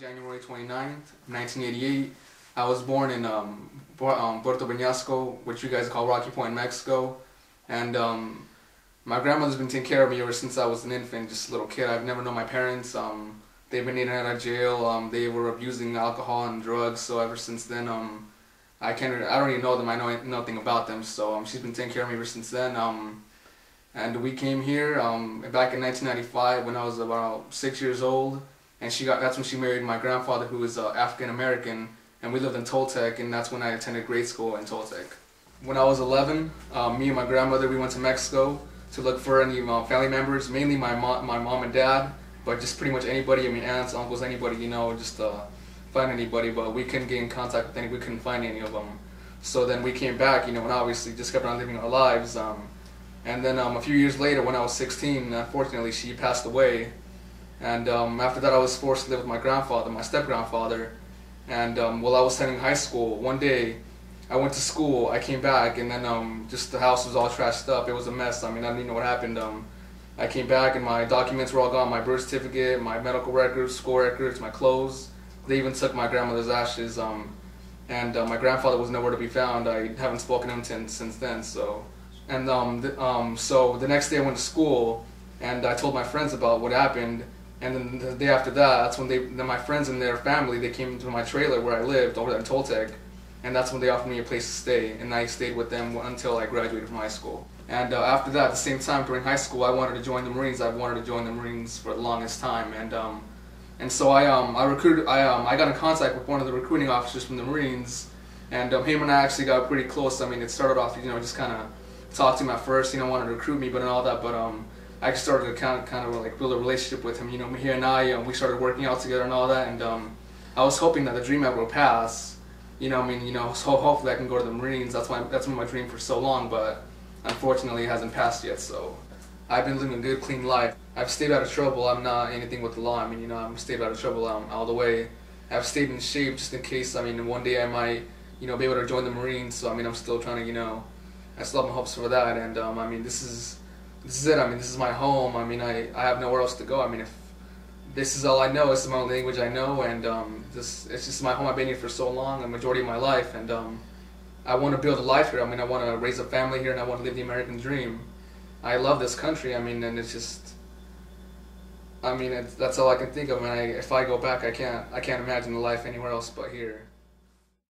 January 29th, 1988. I was born in Puerto Peñasco, which you guys call Rocky Point, Mexico. And my grandmother's been taking care of me ever since I was an infant, just a little kid. I've never known my parents. They've been in and out of jail. They were abusing alcohol and drugs. So ever since then, I don't even know them. I know nothing about them. So she's been taking care of me ever since then. And we came here back in 1995 when I was about 6 years old. And that's when she married my grandfather, who is African American, and we lived in Toltec, and that's when I attended grade school in Toltec. When I was 11, me and my grandmother, we went to Mexico to look for any family members, mainly my mom and dad, but just pretty much anybody, I mean aunts, uncles, anybody, you know, just find anybody, but we couldn't get in contact with we couldn't find any of them. So then we came back, you know, and obviously just kept on living our lives. And then a few years later, when I was 16, unfortunately, she passed away. And after that, I was forced to live with my grandfather, my step-grandfather. And while I was attending high school, one day, I went to school, I came back, and then just the house was all trashed up. It was a mess. I mean, I didn't even know what happened. I came back, and my documents were all gone, my birth certificate, my medical records, school records, my clothes. They even took my grandmother's ashes. And my grandfather was nowhere to be found. I haven't spoken to him since then. So, and so the next day I went to school, and I told my friends about what happened. And then the day after that, that's when then my friends and their family, they came to my trailer where I lived over there in Toltec, and that's when they offered me a place to stay, and I stayed with them until I graduated from high school. And after that, at the same time during high school, I wanted to join the Marines. I've wanted to join the Marines for the longest time, and so I got in contact with one of the recruiting officers from the Marines, and him and I actually got pretty close. I mean, it started off, you know, just kind of talked to him at first, you know, wanted to recruit me, but and all that, but I just started to kind of like build a relationship with him. You know, he and I, we started working out together and all that, and I was hoping that the dream ever will pass. You know, I mean, you know, so hopefully I can go to the Marines. That's been my dream for so long, but unfortunately it hasn't passed yet. So I've been living a good, clean life. I've stayed out of trouble. I'm not anything with the law. I mean, you know, I've stayed out of trouble all the way. I've stayed in shape just in case. I mean, one day I might, you know, be able to join the Marines. So I mean, I'm still trying to, you know, I still have my hopes for that. And I mean, this is it. I mean, this is my home. I mean, I have nowhere else to go. I mean, if this is all I know, this is my only language I know, and it's just my home. I've been here for so long, the majority of my life, and I want to build a life here. I mean, I want to raise a family here, and I want to live the American dream. I love this country. I mean, and it's just, I mean, that's all I can think of. And if I go back, I can't imagine a life anywhere else but here.